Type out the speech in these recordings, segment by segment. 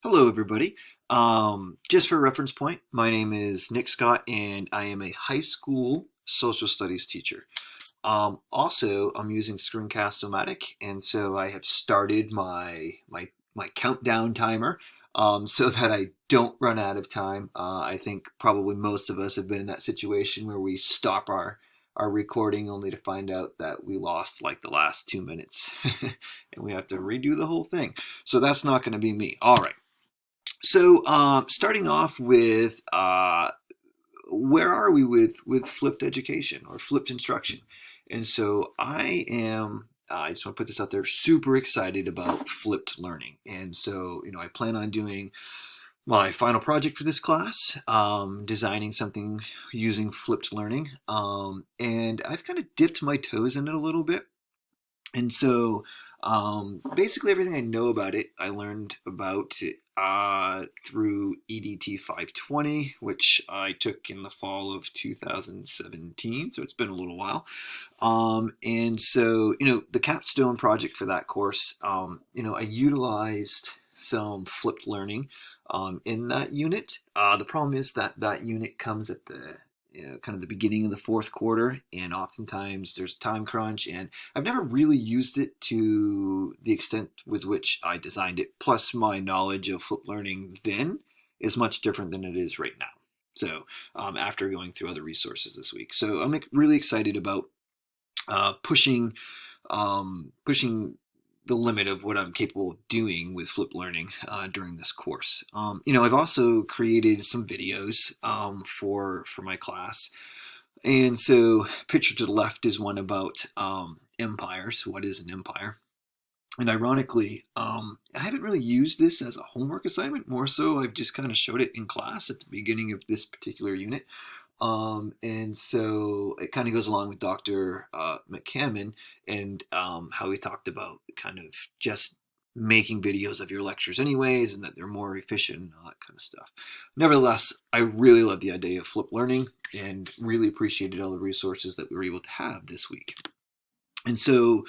Hello, everybody. Just for a reference point, my name is Nick Scott, and I am a high school social studies teacher. Also, I'm using Screencast-O-Matic, and so I have started my countdown timer so that I don't run out of time. I think probably most of us have been in that situation where we stop our recording only to find out that we lost like the last 2 minutes and we have to redo the whole thing. So that's not going to be me. All right. So, starting off with where are we with flipped education or flipped instruction? And so I just want to put this out there, super excited about flipped learning. And so, I plan on doing my final project for this class, designing something using flipped learning. And I've kind of dipped my toes in it a little bit. And so basically everything I know about it, I learned about through EDT 520, which I took in the fall of 2017. So it's been a little while. And so, the capstone project for that course, I utilized some flipped learning in that unit. The problem is that that unit comes at the kind of the beginning of the fourth quarter, and oftentimes there's a time crunch, and I've never really used it to the extent with which I designed it. Plus, my knowledge of flipped learning then is much different than it is right now. So, after going through other resources this week, so I'm really excited about pushing the limit of what I'm capable of doing with flipped learning during this course. I've also created some videos for my class, and so picture to the left is one about empires. What is an empire? And ironically, I haven't really used this as a homework assignment. More so, I've just kind of showed it in class at the beginning of this particular unit. And so it kind of goes along with Dr. McCammon and how he talked about kind of just making videos of your lectures anyways, and that they're more efficient and all that kind of stuff. Nevertheless, I really love the idea of flipped learning and really appreciated all the resources that we were able to have this week. And so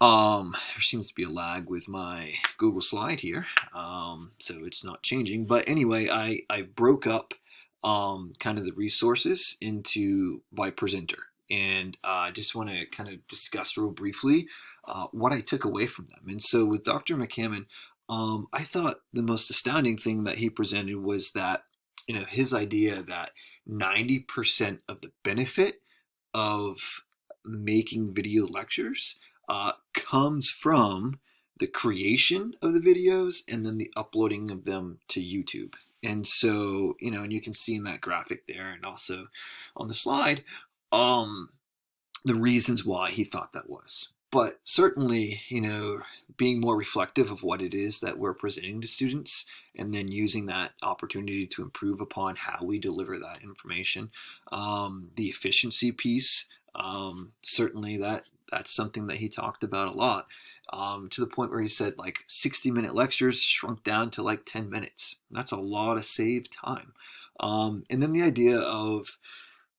there seems to be a lag with my Google slide here, so it's not changing. But anyway, I broke up kind of the resources into by presenter, and I just want to kind of discuss real briefly what I took away from them. And so with Dr. McCammon, I thought the most astounding thing that he presented was that his idea that 90% of the benefit of making video lectures comes from the creation of the videos and then the uploading of them to YouTube. And so, and you can see in that graphic there and also on the slide, the reasons why he thought that was. But certainly, being more reflective of what it is that we're presenting to students and then using that opportunity to improve upon how we deliver that information. The efficiency piece, certainly that's something that he talked about a lot, to the point where he said like 60-minute lectures shrunk down to like 10 minutes. That's a lot of saved time. And then the idea of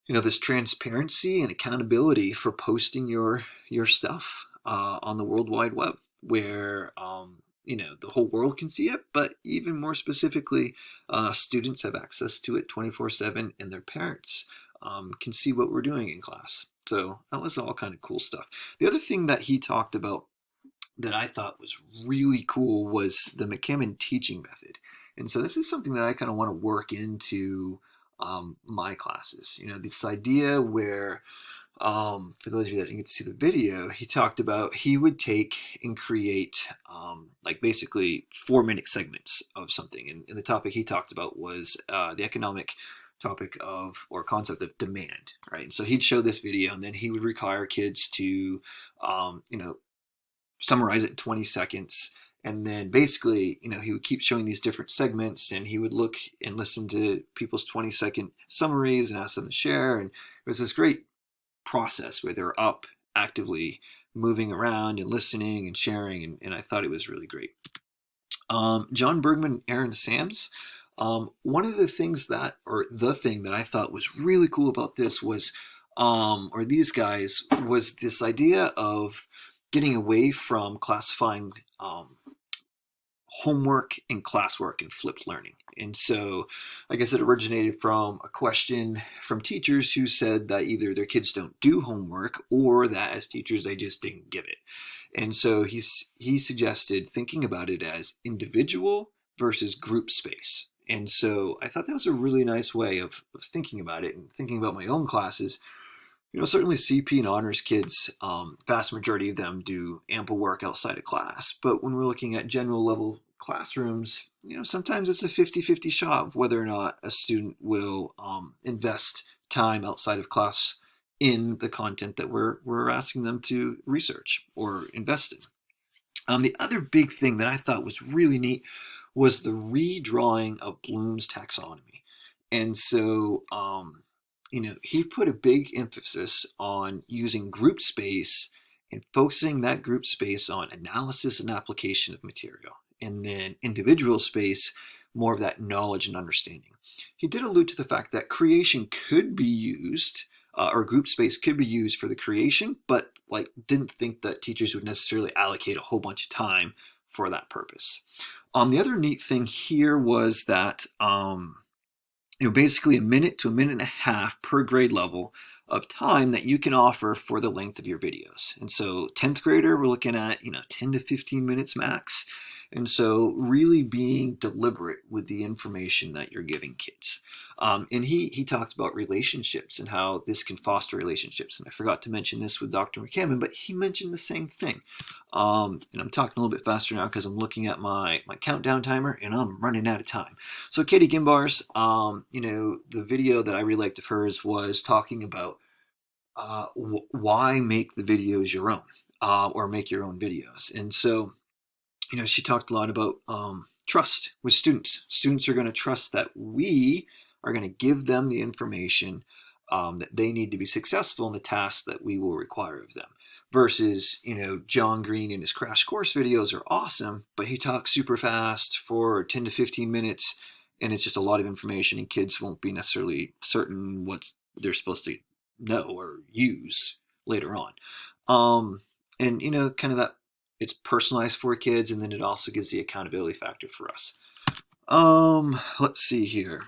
this transparency and accountability for posting your stuff on the World Wide Web, where the whole world can see it, but even more specifically, students have access to it 24/7, and their parents can see what we're doing in class. So that was all kind of cool stuff. The other thing that he talked about that I thought was really cool was the McCammon teaching method. And so this is something that I kind of want to work into my classes. This idea where, for those of you that didn't get to see the video, he talked about he would take and create like basically 4-minute segments of something. And the topic he talked about was the economic topic of or concept of demand, right? And so he'd show this video and then he would require kids to, summarize it in 20 seconds. And then basically, he would keep showing these different segments and he would look and listen to people's 20-second summaries and ask them to share. And it was this great process where they're up actively moving around and listening and sharing. And I thought it was really great. John Bergman and Aaron Sams. One of the things the thing that I thought was really cool about this was, or these guys, was this idea of getting away from classifying homework and classwork in flipped learning. And so, I guess it originated from a question from teachers who said that either their kids don't do homework or that as teachers they just didn't give it. And so he suggested thinking about it as individual versus group space. And so I thought that was a really nice way of thinking about it and thinking about my own classes. Certainly CP and honors kids, vast majority of them do ample work outside of class. But when we're looking at general level classrooms, sometimes it's a 50-50 shot of whether or not a student will invest time outside of class in the content that we're asking them to research or invest in. The other big thing that I thought was really neat was the redrawing of Bloom's taxonomy. And so, he put a big emphasis on using group space and focusing that group space on analysis and application of material. And then individual space, more of that knowledge and understanding. He did allude to the fact that creation could be used, or group space could be used for the creation, but didn't think that teachers would necessarily allocate a whole bunch of time for that purpose. The other neat thing here was that basically a minute to a minute and a half per grade level of time that you can offer for the length of your videos. And so 10th grader, we're looking at 10 to 15 minutes max. And so really being deliberate with the information that you're giving kids. And he talked about relationships and how this can foster relationships. And I forgot to mention this with Dr. McCammon, but he mentioned the same thing. And I'm talking a little bit faster now because I'm looking at my countdown timer and I'm running out of time. So Katie Gimbar's, the video that I really liked of hers was talking about why make the videos your own, or make your own videos. And so, she talked a lot about trust with students. Students are going to trust that we are going to give them the information that they need to be successful in the tasks that we will require of them. Versus, John Green in his crash course videos are awesome, but he talks super fast for 10 to 15 minutes, and it's just a lot of information, and kids won't be necessarily certain what they're supposed to know or use later on. And, kind of that it's personalized for kids, and then it also gives the accountability factor for us. Let's see here.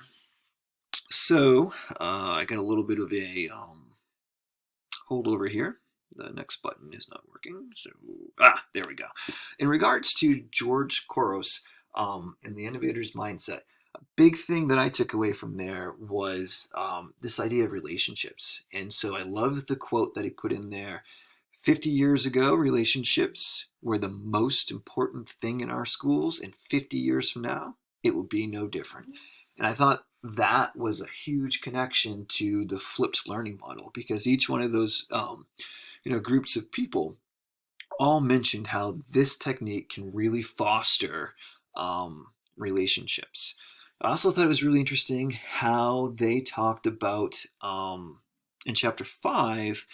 So I got a little bit of a hold over here. The next button is not working. So there we go. In regards to George Couros and the innovator's mindset, a big thing that I took away from there was this idea of relationships. And so I love the quote that he put in there. 50 years ago, relationships were the most important thing in our schools, and 50 years from now, it will be no different. And I thought that was a huge connection to the flipped learning model, because each one of those groups of people all mentioned how this technique can really foster relationships. I also thought it was really interesting how they talked about in chapter 5,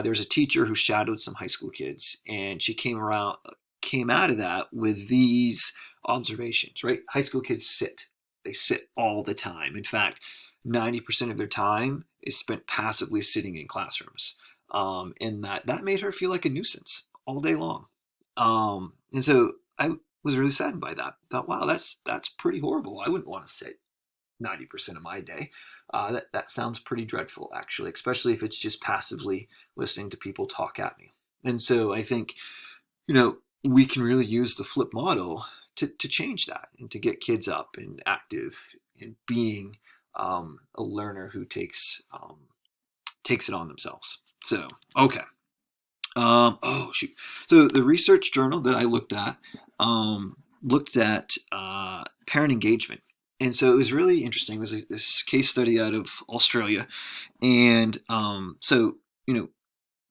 there's a teacher who shadowed some high school kids, and she came out of that with these observations, right? High school kids sit. They sit all the time. In fact, 90% of their time is spent passively sitting in classrooms. And that made her feel like a nuisance all day long. And so I was really saddened by that. Thought, wow, that's pretty horrible. I wouldn't want to sit 90% of my day. That sounds pretty dreadful, actually, especially if it's just passively listening to people talk at me. And so I think, we can really use the flip model to change that and to get kids up and active and being a learner who takes it on themselves. So, okay. Oh, shoot. So the research journal that I looked at parent engagement. And so it was really interesting. It was this case study out of Australia. And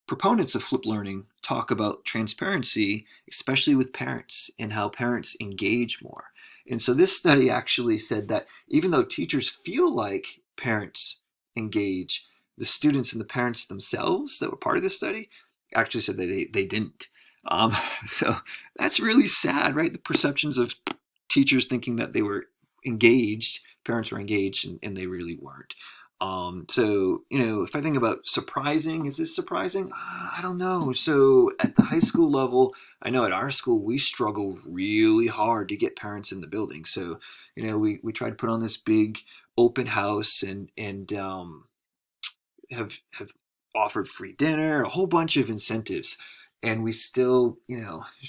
proponents of flipped learning talk about transparency, especially with parents, and how parents engage more. And so this study actually said that even though teachers feel like parents engage, the students and the parents themselves that were part of this study actually said that they didn't. So that's really sad, right? The perceptions of teachers thinking that they were engaged, parents were engaged, and they really weren't. So, if I think about surprising, is this surprising? I don't know. So at the high school level, I know at our school, we struggle really hard to get parents in the building. So, we try to put on this big open house and have offered free dinner, a whole bunch of incentives. And we still,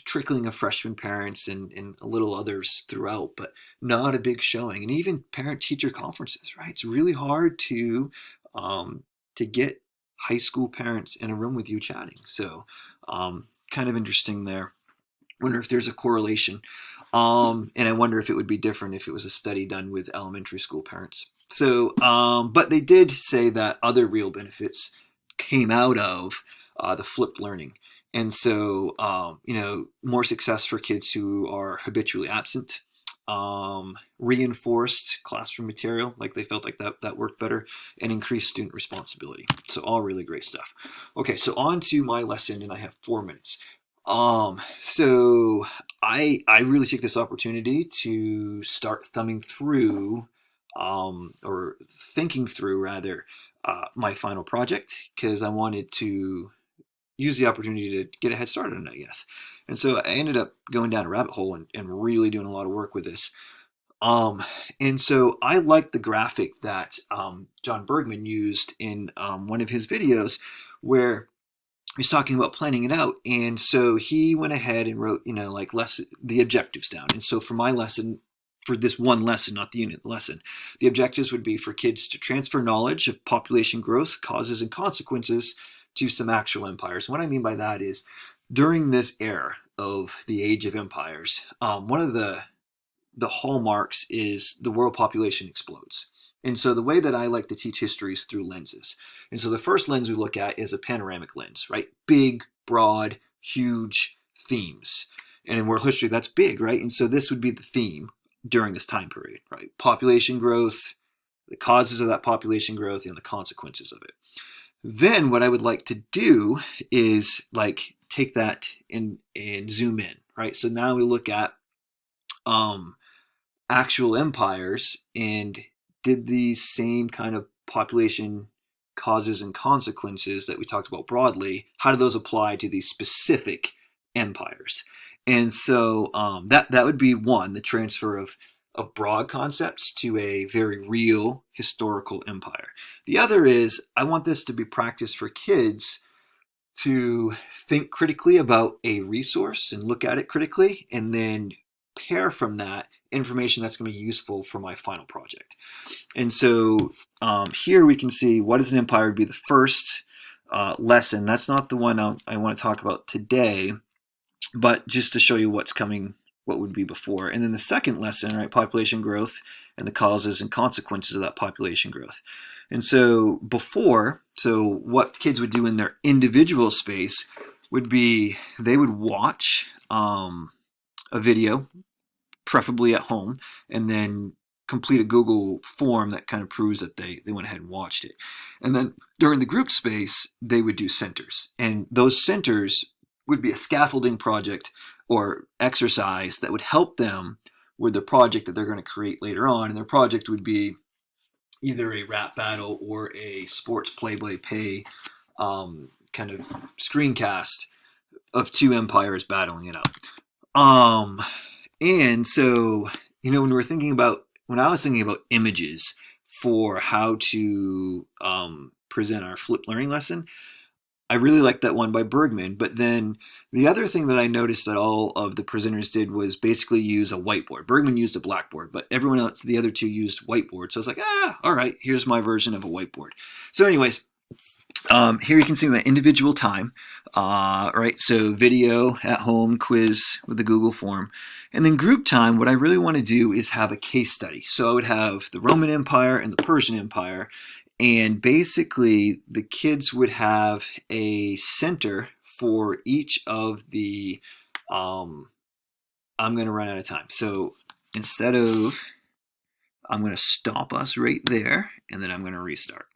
trickling of freshman parents and a little others throughout, but not a big showing. And even parent teacher conferences, right? It's really hard to get high school parents in a room with you chatting. So kind of interesting there. Wonder if there's a correlation. And I wonder if it would be different if it was a study done with elementary school parents. So, but they did say that other real benefits came out of the flipped learning. And so, more success for kids who are habitually absent, reinforced classroom material, like they felt like that worked better, and increased student responsibility. So all really great stuff. Okay, so on to my lesson, and I have 4 minutes. So I really take this opportunity to start thumbing through, or thinking through rather, my final project because I wanted to use the opportunity to get a head start on it, I guess. And so I ended up going down a rabbit hole and really doing a lot of work with this. Um, and so I like the graphic that John Bergman used in one of his videos where he's talking about planning it out. And so he went ahead and wrote, like the objectives down. And so for my lesson, for this one lesson, not the unit lesson, the objectives would be for kids to transfer knowledge of population growth, causes and consequences to some actual empires. And what I mean by that is during this era of the age of empires, one of the hallmarks is the world population explodes. And so the way that I like to teach history is through lenses. And so the first lens we look at is a panoramic lens, right? Big, broad, huge themes. And in world history, that's big, right? And so this would be the theme during this time period, right? Population growth, the causes of that population growth, and the consequences of it. Then what I would like to do is like take that and zoom in, right? So now we look at actual empires and did these same kind of population causes and consequences that we talked about broadly, how do those apply to these specific empires? And so that would be one, the transfer of broad concepts to a very real historical empire. The other is I want this to be practice for kids to think critically about a resource and look at it critically, and then pair from that information that's going to be useful for my final project. And so here we can see what is an empire would be the first lesson. That's not the one I want to talk about today, but just to show you what's coming, what would be before. And then the second lesson, right, population growth and the causes and consequences of that population growth. And so before, so what kids would do in their individual space would be they would watch a video, preferably at home, and then complete a Google form that kind of proves that they went ahead and watched it. And then during the group space, they would do centers. And those centers would be a scaffolding project or exercise that would help them with the project that they're going to create later on. And their project would be either a rap battle or a sports play-by-play kind of screencast of two empires battling it out. And so, when I was thinking about images for how to present our flipped learning lesson, I really liked that one by Bergman. But then the other thing that I noticed that all of the presenters did was basically use a whiteboard. Bergman used a blackboard, but everyone else, the other two, used whiteboard. So I was like, all right, here's my version of a whiteboard. So anyways, here you can see my individual time, right? So video at home, quiz with the Google form. And then group time, what I really want to do is have a case study. So I would have the Roman Empire and the Persian Empire. And basically, the kids would have a center for each of the, I'm going to run out of time. So instead of, I'm going to stop us right there, and then I'm going to restart.